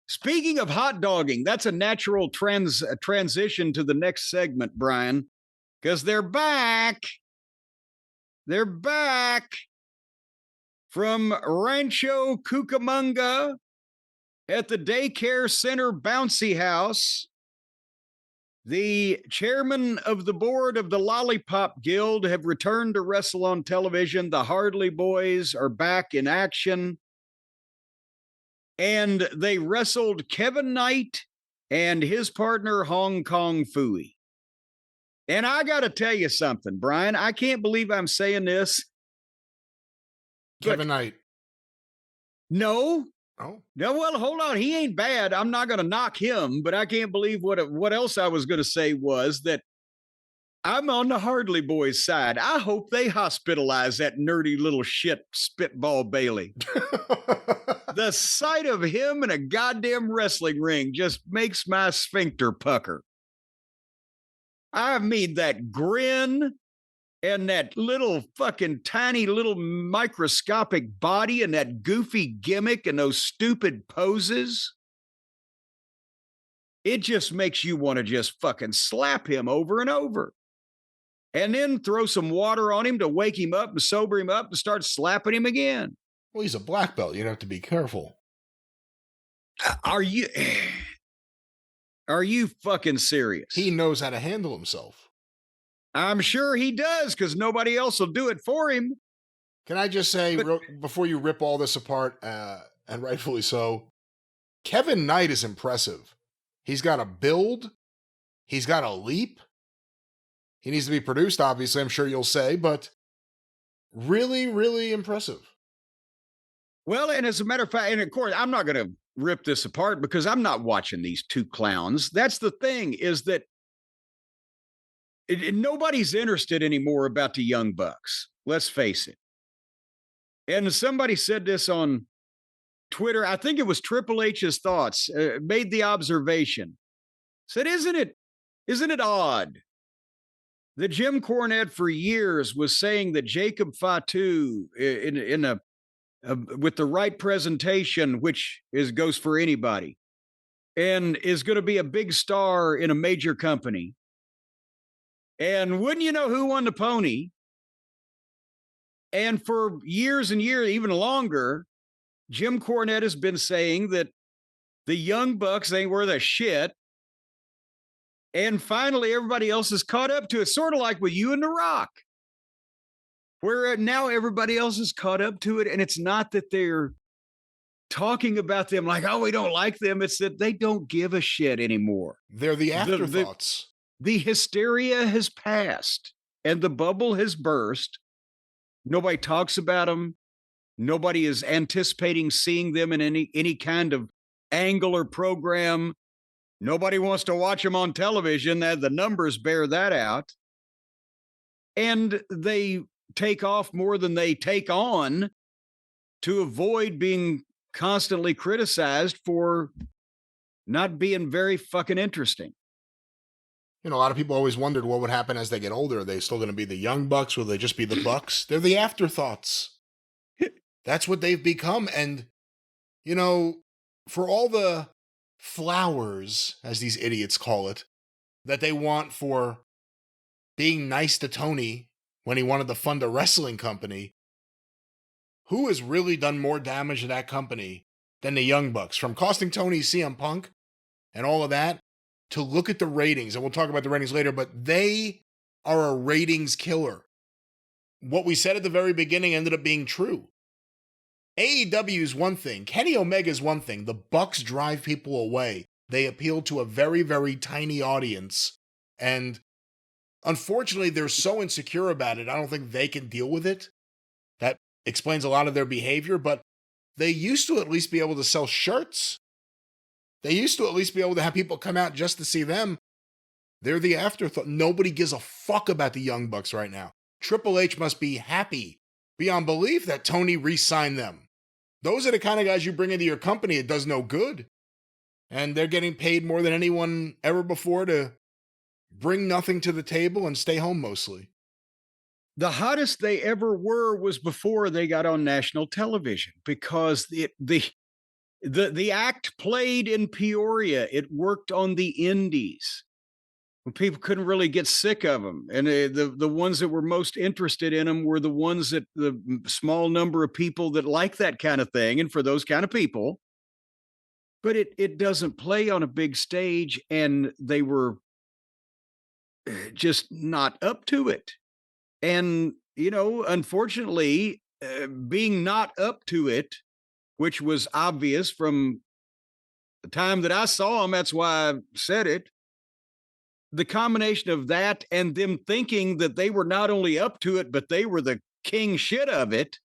Speaking of hot dogging, that's a natural transition to the next segment, Brian, because they're back. They're back from Rancho Cucamonga at the Daycare Center Bouncy House. The chairman of the board of the Lollipop Guild have returned to wrestle on television. The Hardley Boys are back in action. And they wrestled Kevin Knight and his partner, Hong Kong Phooey. And I got to tell you something, Brian. I can't believe I'm saying this. Kevin Knight. No. Oh. No, well, hold on. He ain't bad. I'm not going to knock him, but I can't believe what else I was going to say was that I'm on the Hardley Boys side. I hope they hospitalize that nerdy little shit Speedball Bailey. The sight of him in a goddamn wrestling ring just makes my sphincter pucker. I mean, that grin and that little fucking tiny little microscopic body and that goofy gimmick and those stupid poses. It just makes you want to just fucking slap him over and over. And then throw some water on him to wake him up and sober him up and start slapping him again. Well, he's a black belt. You'd have to be careful. Are you fucking serious? He knows how to handle himself. I'm sure he does, because nobody else will do it for him. Can I just say, before you rip all this apart, and rightfully so, Kevin Knight is impressive. He's got a build. He's got a leap. He needs to be produced, obviously, I'm sure you'll say, but really, really impressive. Well, and as a matter of fact, and of course, I'm not going to rip this apart because I'm not watching these two clowns. That's the thing, is that nobody's interested anymore about the Young Bucks. Let's face it. And somebody said this on Twitter. I think it was Triple H's thoughts, made the observation. Said, isn't it odd that Jim Cornette for years was saying that Jacob Fatu with the right presentation, which goes for anybody, and is going to be a big star in a major company. And wouldn't you know who won the pony? And for years and years, even longer, Jim Cornette has been saying that the Young Bucks ain't worth a shit. And finally, everybody else is caught up to it, sort of like with you and The Rock, where now everybody else is caught up to it. And it's not that they're talking about them like, oh, we don't like them. It's that they don't give a shit anymore. They're the afterthoughts. The hysteria has passed and the bubble has burst. Nobody talks about them. Nobody is anticipating seeing them in any kind of angle or program. Nobody wants to watch them on television. The numbers bear that out. And they take off more than they take on to avoid being constantly criticized for not being very fucking interesting. You know, a lot of people always wondered what would happen as they get older. Are they still going to be the Young Bucks? Will they just be the Bucks? They're the afterthoughts. That's what they've become. And, you know, for all the flowers, as these idiots call it, that they want for being nice to Tony when he wanted to fund a wrestling company, who has really done more damage to that company than the Young Bucks? From costing Tony CM Punk and all of that, to look at the ratings, and we'll talk about the ratings later, but they are a ratings killer. What we said at the very beginning ended up being true. AEW is one thing. Kenny Omega is one thing. The Bucks drive people away. They appeal to a very, very tiny audience. And unfortunately, they're so insecure about it, I don't think they can deal with it. That explains a lot of their behavior, but they used to at least be able to sell shirts. They used to at least be able to have people come out just to see them. They're the afterthought. Nobody gives a fuck about the Young Bucks right now. Triple H must be happy beyond belief that Tony re-signed them. Those are the kind of guys you bring into your company, it does no good. And they're getting paid more than anyone ever before to bring nothing to the table and stay home mostly. The hottest they ever were was before they got on national television, because The act played in Peoria. It worked on the indies. People couldn't really get sick of them, and the ones that were most interested in them were the ones that the small number of people that like that kind of thing, and for those kind of people. But it doesn't play on a big stage, and they were just not up to it. And unfortunately, being not up to it, which was obvious from the time that I saw them, that's why I said it. The combination of that and them thinking that they were not only up to it, but they were the king shit of it,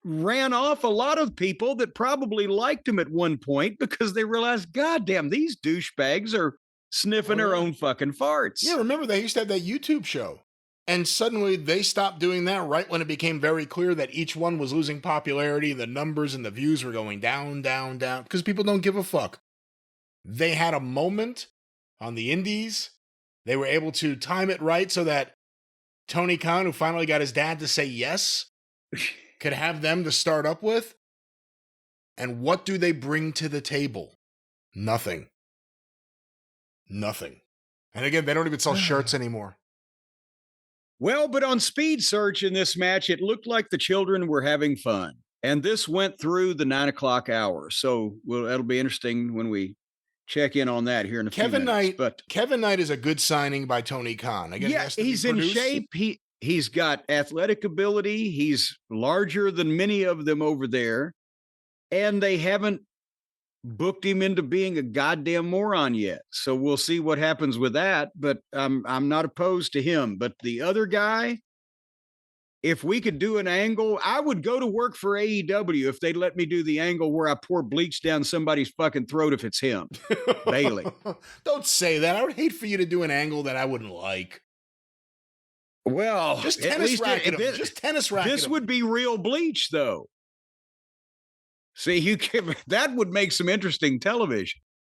ran off a lot of people that probably liked him at one point because they realized, God damn, these douchebags are sniffing their own fucking farts. Yeah, remember they used to have that YouTube show. And suddenly they stopped doing that right when it became very clear that each one was losing popularity. The numbers and the views were going down, down, down, because people don't give a fuck. They had a moment on the indies. They were able to time it right so that Tony Khan, who finally got his dad to say yes, could have them to start up with. And what do they bring to the table? Nothing. Nothing. And again, they don't even sell shirts anymore. Well, but on Speed Search in this match, it looked like the children were having fun. And this went through the 9 o'clock hour. So that'll be interesting when we check in on that here in a few minutes. But Kevin Knight is a good signing by Tony Khan. Again, yeah, he's in shape. He's got athletic ability. He's larger than many of them over there. And they haven't booked him into being a goddamn moron yet. So we'll see what happens with that. But I'm not opposed to him. But the other guy, if we could do an angle, I would go to work for AEW if they'd let me do the angle where I pour bleach down somebody's fucking throat if it's him. Bailey. Don't say that. I would hate for you to do an angle that I wouldn't like. Well, just tennis racket him. Just tennis racket This would be real bleach, though. See, that would make some interesting television.